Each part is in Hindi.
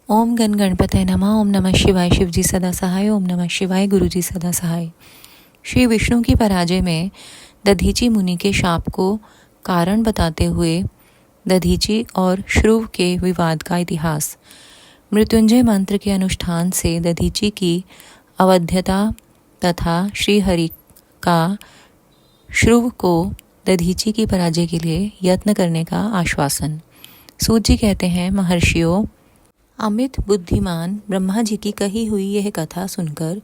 ओम गण गणपतये नमः। ओम नमः शिवाय। शिव जी सदा सहाय। ओम नमः शिवाय। गुरु जी सदा सहाय। श्री विष्णु की पराजय में दधीचि मुनि के शाप को कारण बताते हुए दधीचि और श्रुव के विवाद का इतिहास। मृत्युंजय मंत्र के अनुष्ठान से दधीचि की अवध्यता तथा श्रीहरि का श्रुव को दधीचि की पराजय के लिए यत्न करने का आश्वासन। सूत जी कहते हैं, महर्षियों, अमित बुद्धिमान ब्रह्मा जी की कही हुई यह कथा सुनकर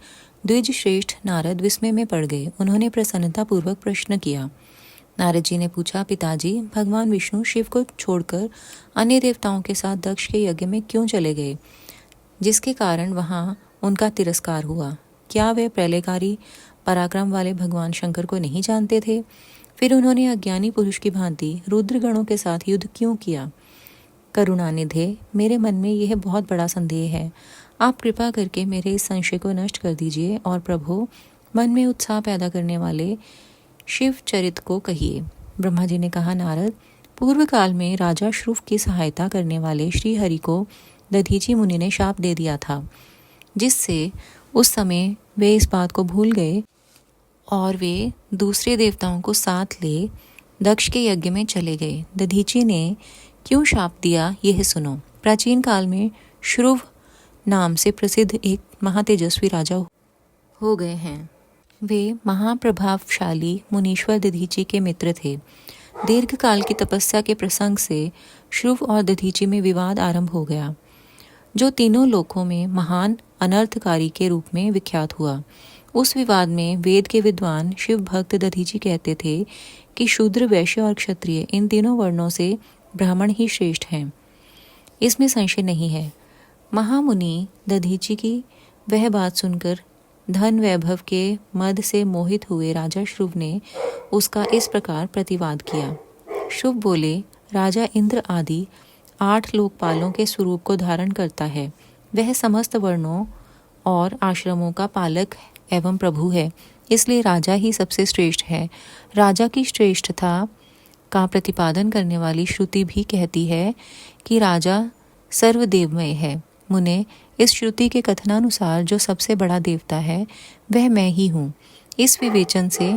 द्विज श्रेष्ठ नारद विस्मय में पड़ गए। उन्होंने प्रसन्नता पूर्वक प्रश्न किया। नारद जी ने पूछा, पिताजी, भगवान विष्णु शिव को छोड़कर अन्य देवताओं के साथ दक्ष के यज्ञ में क्यों चले गए, जिसके कारण वहां उनका तिरस्कार हुआ? क्या वे प्रलयकारी पराक्रम वाले भगवान शंकर को नहीं जानते थे? फिर उन्होंने अज्ञानी पुरुष की भांति रुद्रगणों के साथ युद्ध क्यों किया? करुणानिधे, मेरे मन में यह बहुत बड़ा संदेह है। आप कृपा करके मेरे इस संशय को नष्ट कर दीजिए और प्रभु, मन में उत्साह पैदा करने वाले शिव चरित को कहिए। ब्रह्मा जी ने कहा, नारद, पूर्व काल में राजा श्रुव की सहायता करने वाले श्री हरि को दधीचि मुनि ने शाप दे दिया था, जिससे उस समय वे इस बात को भूल गए और वे दूसरे देवताओं को साथ ले दक्ष के यज्ञ में चले गए। दधीचि ने क्यों शाप दिया, यह सुनो। प्राचीन काल में श्रुव नाम से प्रसिद्ध एक महातेजस्वी राजा हो गए हैं। वे महाप्रभावशाली मुनीश्वर दधीचि के मित्र थे। दीर्घ काल की तपस्या के प्रसंग से श्रुव और दधीचि में विवाद आरंभ हो गया, जो तीनों लोकों में महान अनर्थकारी के रूप में विख्यात हुआ। उस विवाद में वेद के विद्वान शिव भक्त दधीचि कहते थे कि शूद्र, वैश्य और क्षत्रिय, इन तीनों वर्णों से ब्राह्मण ही श्रेष्ठ हैं। इसमें संशय नहीं है। महामुनि दधीचि की वह बात सुनकर धन वैभव के मद से मोहित हुए राजा श्रुव ने उसका इस प्रकार प्रतिवाद किया। श्रुव बोले, राजा इंद्र आदि 8 लोकपालों के स्वरूप को धारण करता है। वह समस्त वर्णों और आश्रमों का पालक एवं प्रभु है, इसलिए राजा ही सबसे श्रेष्ठ है। राजा की श्रेष्ठता का प्रतिपादन करने वाली श्रुति भी कहती है कि राजा सर्वदेवमय है। मुने, इस श्रुति के कथनानुसार जो सबसे बड़ा देवता है वह मैं ही हूँ। इस विवेचन से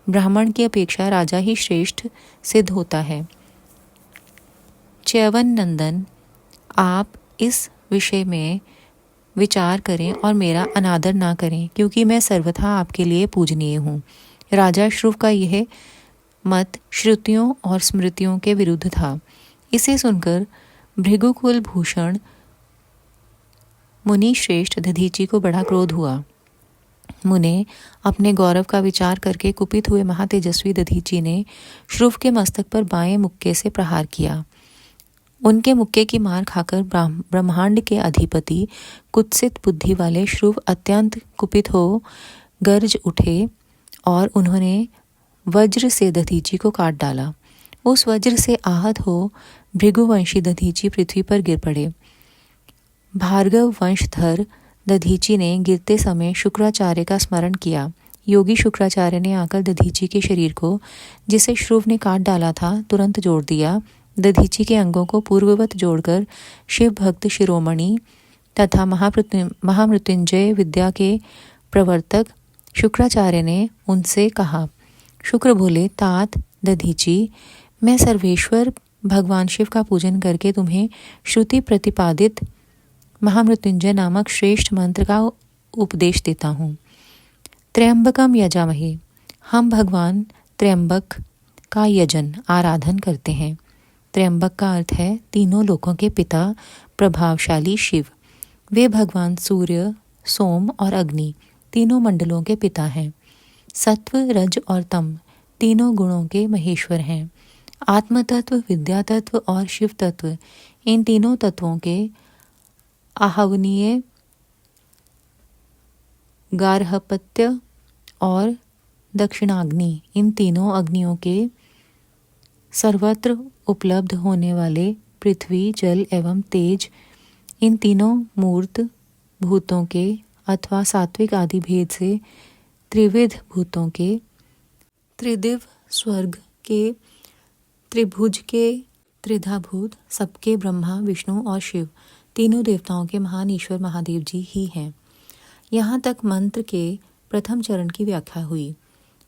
ब्राह्मण की अपेक्षा राजा ही श्रेष्ठ सिद्ध होता है। च्यवन नंदन, आप इस विषय में विचार करें और मेरा अनादर ना करें, क्योंकि मैं सर्वथा आपके लिए पूजनीय हूँ। राजा श्रुव का यह मत श्रुतियों और स्मृतियों के विरुद्ध था। इसे सुनकर भृगुकुल भूषण मुनि श्रेष्ठ दधीचि को बड़ा क्रोध हुआ। मुने, अपने गौरव का विचार करके कुपित हुए महातेजस्वी दधीचि ने श्रुव के मस्तक पर बाएं मुक्के से प्रहार किया। उनके मुक्के की मार खाकर ब्रह्मांड के अधिपति कुत्सित बुद्धि वाले श्रुव अत्यंत कुपित हो गर्ज उठे और उन्होंने वज्र से दधीचि को काट डाला। उस वज्र से आहत हो भृगुवंशी दधीचि पृथ्वी पर गिर पड़े। भार्गव वंशधर दधीचि ने गिरते समय शुक्राचार्य का स्मरण किया। योगी शुक्राचार्य ने आकर दधीचि के शरीर को, जिसे श्रुव ने काट डाला था, तुरंत जोड़ दिया। दधीचि के अंगों को पूर्ववत जोड़कर शिव भक्त शिरोमणि तथा महामृत्युंजय विद्या के प्रवर्तक शुक्राचार्य ने उनसे कहा। शुक्र बोले, तात दधीचि, मैं सर्वेश्वर भगवान शिव का पूजन करके तुम्हें श्रुति प्रतिपादित महामृत्युंजय नामक श्रेष्ठ मंत्र का उपदेश देता हूँ। त्र्यंबकम यजामहे, हम भगवान त्र्यंबक का यजन आराधन करते हैं। त्र्यंबक का अर्थ है तीनों लोकों के पिता, प्रभावशाली शिव। वे भगवान सूर्य, सोम और अग्नि, तीनों मंडलों के पिता हैं। सत्व, रज और तम, तीनों गुणों के महेश्वर हैं। आत्म तत्व, विद्या तत्व और शिव तत्व, इन तीनों तत्वों के आहवनीय गार्हपत्य और दक्षिणाग्नि, इन तीनों अग्नियों के सर्वत्र उपलब्ध होने वाले पृथ्वी, जल एवं तेज, इन तीनों मूर्त भूतों के अथवा सात्विक आदि भेद से त्रिविध भूतों के, त्रिदिव स्वर्ग के, त्रिभुज के त्रिधा भूत, सबके ब्रह्मा, विष्णु और शिव, तीनों देवताओं के महान ईश्वर महादेव जी ही हैं। यहाँ तक मंत्र के प्रथम चरण की व्याख्या हुई।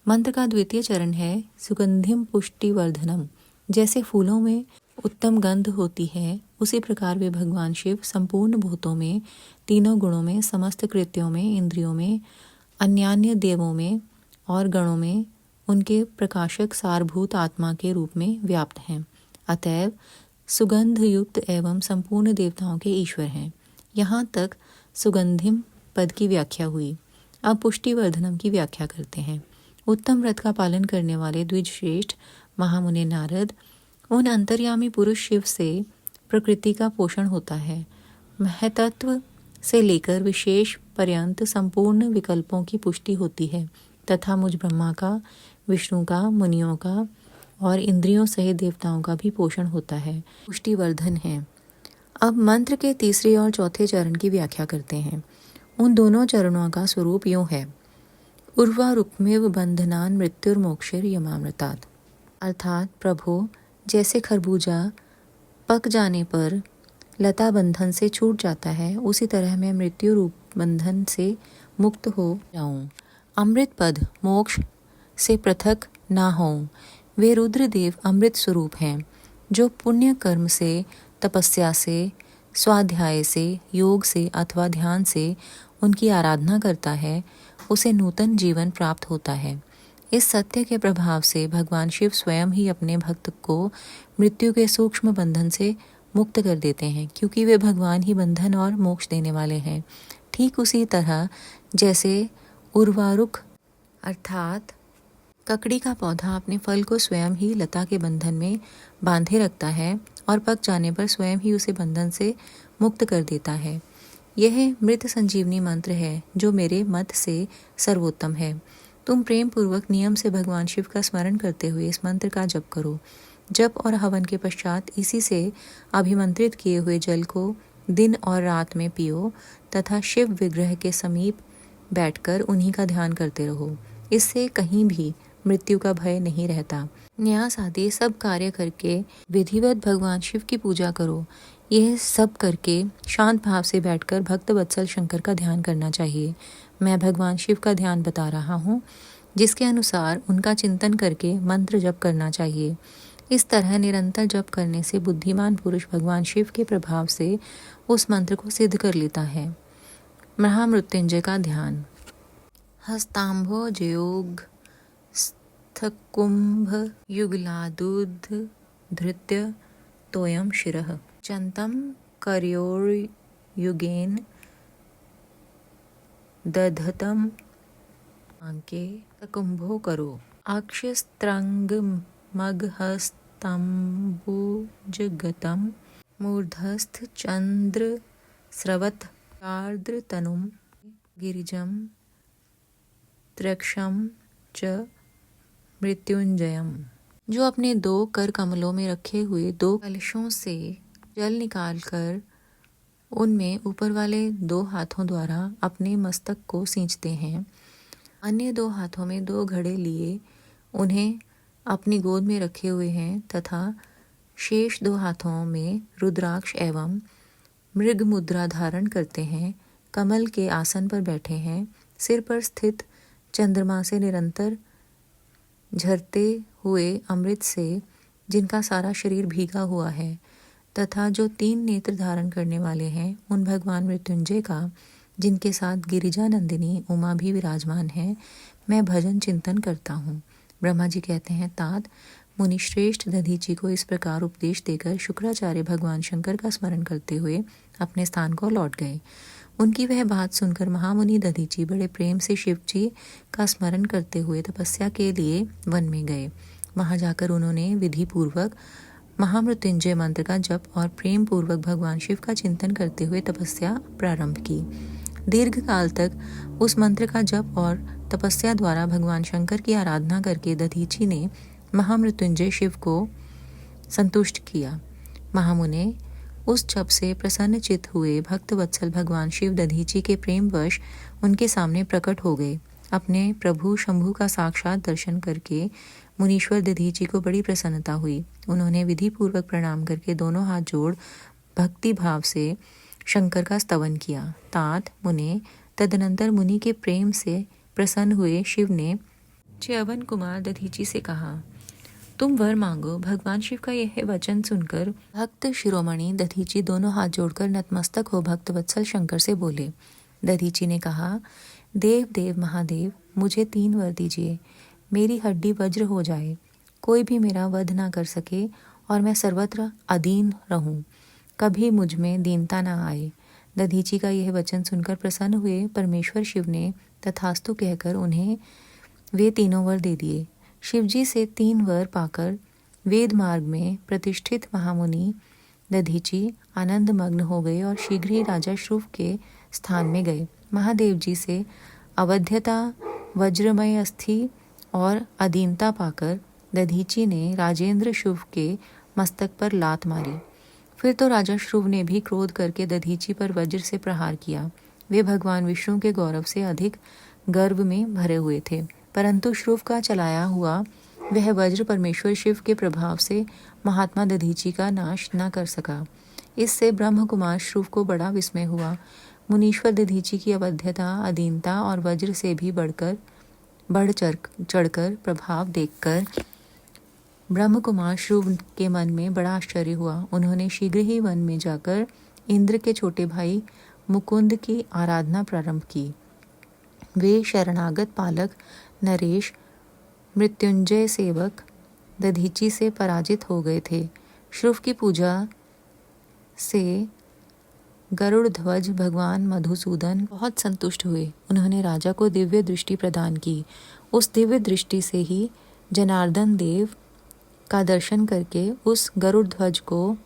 मंत्र का द्वितीय चरण है सुगंधिम पुष्टिवर्धनम। जैसे फूलों में उत्तम गंध होती है, उसी प्रकार वे भगवान शिव संपूर्ण भूतों में, तीनों गुणों में, समस्त कृत्यों में, इंद्रियों में, अन्यान्य देवों में और गणों में उनके प्रकाशक सारभूत आत्मा के रूप में व्याप्त हैं। अतएव सुगंध युक्त एवं संपूर्ण देवताओं के ईश्वर हैं। यहाँ तक सुगंधिम पद की व्याख्या हुई। अब पुष्टिवर्धनम की व्याख्या करते हैं। उत्तम व्रत का पालन करने वाले द्विजश्रेष्ठ महामुनि नारद, उन अंतर्यामी पुरुष शिव से प्रकृति का पोषण होता है। महतत्व से लेकर विशेष पर्यंत संपूर्ण विकल्पों की पुष्टि होती है तथा मुझ ब्रह्मा का, विष्णु का, मुनियों का और इंद्रियों सहित देवताओं का भी पोषण होता है, पुष्टिवर्धन है। अब मंत्र के तीसरे और चौथे चरण की व्याख्या करते हैं। उन दोनों चरणों का स्वरूप यूं है। उर्वा रुक्मिव बंधनान मृत्युर्मोक्षिर यमामृतात्। अर्थात प्रभु, जैसे खरबूजा पक जाने पर लता बंधन से छूट जाता है, उसी तरह मैं मृत्यु रूप बंधन से मुक्त हो जाऊं। अमृत पद मोक्ष से पृथक ना हों। वे रुद्रदेव अमृत स्वरूप हैं। जो पुण्य कर्म से, तपस्या से, स्वाध्याय से, योग से अथवा ध्यान से उनकी आराधना करता है, उसे नूतन जीवन प्राप्त होता है। इस सत्य के प्रभाव से भगवान शिव स्वयं ही अपने भक्त को मृत्यु के सूक्ष्म बंधन से मुक्त कर देते हैं, क्योंकि वे भगवान ही बंधन और मोक्ष देने वाले हैं। ठीक उसी तरह जैसे उर्वारुक अर्थात ककड़ी का पौधा अपने फल को स्वयं ही लता के बंधन में बांधे रखता है और पक जाने पर स्वयं ही उसे बंधन से मुक्त कर देता है। यह मृत संजीवनी मंत्र है जो मेरे मत से सर्वोत्तम है। तुम प्रेम पूर्वक नियम से भगवान शिव का स्मरण करते हुए इस मंत्र का जप करो। जप और हवन के पश्चात इसी से अभिमंत्रित किए हुए जल को दिन और रात में पियो तथा शिव विग्रह के समीप बैठकर उन्हीं का ध्यान करते रहो। इससे कहीं भी मृत्यु का भय नहीं रहता। न्यास आदि सब कार्य करके विधिवत भगवान शिव की पूजा करो। यह सब करके शांत भाव से बैठकर भक्त वत्सल शंकर का ध्यान करना चाहिए। मैं भगवान शिव का ध्यान बता रहा हूँ, जिसके अनुसार उनका चिंतन करके मंत्र जप करना चाहिए। इस तरह निरंतर जप करने से बुद्धिमान पुरुष भगवान शिव के प्रभाव से उस मंत्र को सिद्ध कर लेता है। महामृत्युंजय का ध्यान। हस्तांभो जयोग स्थकुंभ युगलादुध धृत्य तोयम शिरः चंतम करयोर्युगेन दधतम आंके कुंभो करो। अक्षस्त्रंग मगहस्तंबुजगतम मूर्धस्थ चंद्र स्रवत आर्द्र तनुम गिरिजम त्र्यक्षम च मृत्युंजयम। जो अपने दो कर कमलों में रखे हुए दो कलशों से जल निकालकर उनमें ऊपर वाले दो हाथों द्वारा अपने मस्तक को सींचते हैं, अन्य दो हाथों में दो घड़े लिए उन्हें अपनी गोद में रखे हुए हैं तथा शेष दो हाथों में रुद्राक्ष एवं मृग मुद्रा धारण करते हैं, कमल के आसन पर बैठे हैं, सिर पर स्थित चंद्रमा से निरंतर झरते हुए अमृत से जिनका सारा शरीर भीगा हुआ है तथा जो 3 नेत्र धारण करने वाले हैं उन भगवान मृत्युंजय का, जिनके साथ गिरिजा नंदिनी उमा भी विराजमान है, मैं भजन चिंतन करता हूँ। ब्रह्मा जी कहते हैं, तात मुनिश्रेष्ठ दधीची को इस प्रकार उपदेश देकर शुक्राचार्य भगवान शंकर का स्मरण करते हुए अपने स्थान को लौट गए। उनकी वह बात सुनकर महामुनि दधीची बड़े प्रेम से शिव जी का स्मरण करते हुए तपस्या के लिए वन में गए। वहां जाकर उन्होंने विधि पूर्वक महामृत्युंजय मंत्र का जप और प्रेम पूर्वक भगवान शिव का चिंतन करते हुए तपस्या प्रारंभ की। दीर्घ काल तक उस मंत्र का जप और तपस्या द्वारा भगवान शंकर की आराधना करके दधीची ने महामृत्युंजय शिव को संतुष्ट किया। महामुने उस जप से प्रसन्न चित्त हुए भक्त वत्सल भगवान शिव दधीची के प्रेमवश उनके सामने प्रकट हो गए। अपने प्रभु शंभु का साक्षात दर्शन करके मुनीश्वर दधीची को बड़ी प्रसन्नता हुई। उन्होंने विधि पूर्वक प्रणाम करके दोनों हाथ जोड़ भक्ति भाव से शंकर का स्तवन किया। तात मुने तदनंतर मुनि के प्रेम से प्रसन्न हुए शिव ने च्यवन कुमार दधीची से कहा, तुम वर मांगो। भगवान शिव का यह वचन सुनकर भक्त शिरोमणि दधीची दोनों हाथ जोड़कर नतमस्तक हो भक्त वत्सल शंकर से बोले। दधीची ने कहा, देव देव महादेव, मुझे 3 वर दीजिए। मेरी हड्डी वज्र हो जाए, कोई भी मेरा वध ना कर सके और मैं सर्वत्र अधीन रहूं, कभी मुझ में दीनता ना आए। दधीची का यह वचन सुनकर प्रसन्न हुए परमेश्वर शिव ने तथास्तु कहकर उन्हें वे तीनों वर दे दिए। शिवजी से 3 वर पाकर वेद मार्ग में प्रतिष्ठित महामुनि दधीची आनंद मग्न हो गए और शीघ्र ही राजा श्रुव के स्थान में गए। महादेव जी से अवध्यता, वज्रमय अस्थि और अधीनता पाकर दधीची ने राजेंद्र शुभ के मस्तक पर लात मारी। फिर तो राजा श्रुव ने भी क्रोध करके दधीची पर वज्र से प्रहार किया। वे भगवान विष्णु के गौरव से अधिक गर्व में भरे हुए थे, परंतु श्रुव का चलाया हुआ वह वज्र परमेश्वर शिव के प्रभाव से महात्मा दधीची का नाश न कर सका। इससे ब्रह्म कुमार श्रुव को बड़ा विस्मय हुआ। मुनीश्वर दधीची की अवध्यता, अधीनता और वज्र से भी बढ़ चढ़कर प्रभाव देखकर ब्रह्म कुमार श्रुव के मन में बड़ा आश्चर्य हुआ। उन्होंने शीघ्र ही वन में जाकर इंद्र के छोटे भाई मुकुंद की आराधना प्रारंभ की। वे शरणागत पालक नरेश, मृत्युंजय सेवक दधीची से पराजित हो गए थे। श्रुव की पूजा से गरुड़ ध्वज भगवान मधुसूदन बहुत संतुष्ट हुए। उन्होंने राजा को दिव्य दृष्टि प्रदान की। उस दिव्य दृष्टि से ही जनार्दन देव का दर्शन करके उस गरुड़ ध्वज को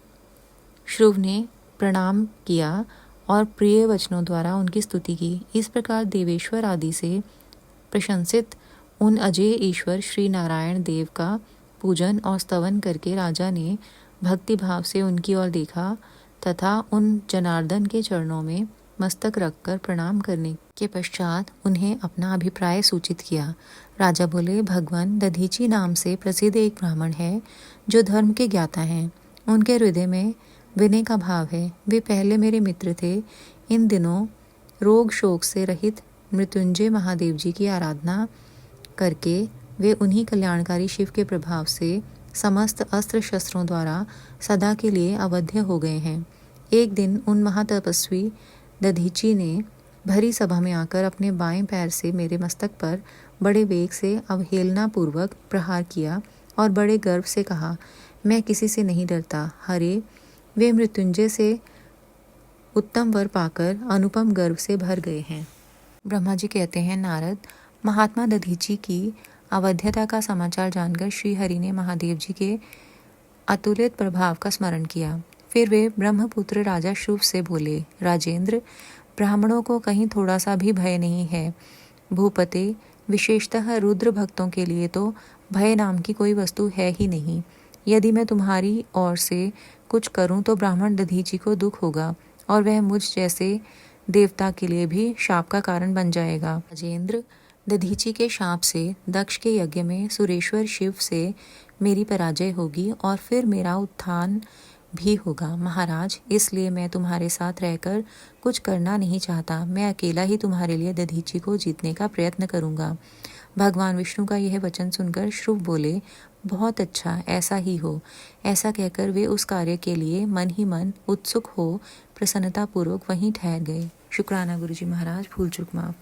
श्रुव ने प्रणाम किया और प्रिय वचनों द्वारा उनकी स्तुति की। इस प्रकार देवेश्वर आदि से प्रशंसित उन अजय ईश्वर श्री नारायण देव का पूजन और स्तवन करके राजा ने भक्ति भाव से उनकी ओर देखा तथा उन जनार्दन के चरणों में मस्तक रखकर प्रणाम करने के पश्चात उन्हें अपना अभिप्राय सूचित किया। राजा बोले, भगवान दधीची नाम से प्रसिद्ध एक ब्राह्मण है जो धर्म के ज्ञाता हैं। उनके हृदय में विनय का भाव है। वे पहले मेरे मित्र थे। इन दिनों रोग शोक से रहित मृत्युंजय महादेव जी की आराधना करके वे उन्हीं कल्याणकारी शिव के प्रभाव से समस्त अस्त्र शस्त्रों द्वारा सदा के लिए अवध्य हो गए हैं। एक दिन उन महातपस्वी दधीची ने भरी सभा में आकर अपने बाएं पैर से मेरे मस्तक पर बड़े वेग से अवहेलना पूर्वक प्रहार किया और बड़े गर्व से कहा, मैं किसी से नहीं डरता। हरे, वे मृत्युंजय से उत्तम वर पाकर अनुपम गर्व से भर गए हैं। ब्रह्मा जी कहते हैं, नारद, महात्मा दधीची की अवध्यता का समाचार जानकर श्री हरि ने महादेव जी के अतुलित प्रभाव का स्मरण किया। फिर वे ब्रह्मपुत्र राजा श्रुव से बोले, राजेंद्र, ब्राह्मणों को कहीं थोड़ा सा भी भय नहीं है। भूपते, विशेषतः रुद्र भक्तों के लिए तो भय नाम की कोई वस्तु है ही नहीं। यदि मैं तुम्हारी ओर से कुछ करूं तो ब्राह्मण दधीची को दुख होगा और वह मुझ जैसे देवता के लिए भी शाप का कारण बन जाएगा। राजेंद्र, दधीची के शाप से दक्ष के यज्ञ में सुरेश्वर शिव से मेरी पराजय होगी और फिर मेरा उत्थान भी होगा। महाराज, इसलिए मैं तुम्हारे साथ रहकर कुछ करना नहीं चाहता। मैं अकेला ही तुम्हारे लिए दधीची को जीतने का प्रयत्न करूंगा। भगवान विष्णु का यह वचन सुनकर श्रुव बोले, बहुत अच्छा, ऐसा ही हो। ऐसा कहकर वे उस कार्य के लिए मन ही मन उत्सुक हो प्रसन्नतापूर्वक वहीं ठहर गए। शुक्राना गुरुजी महाराज, भूल चूक माफ।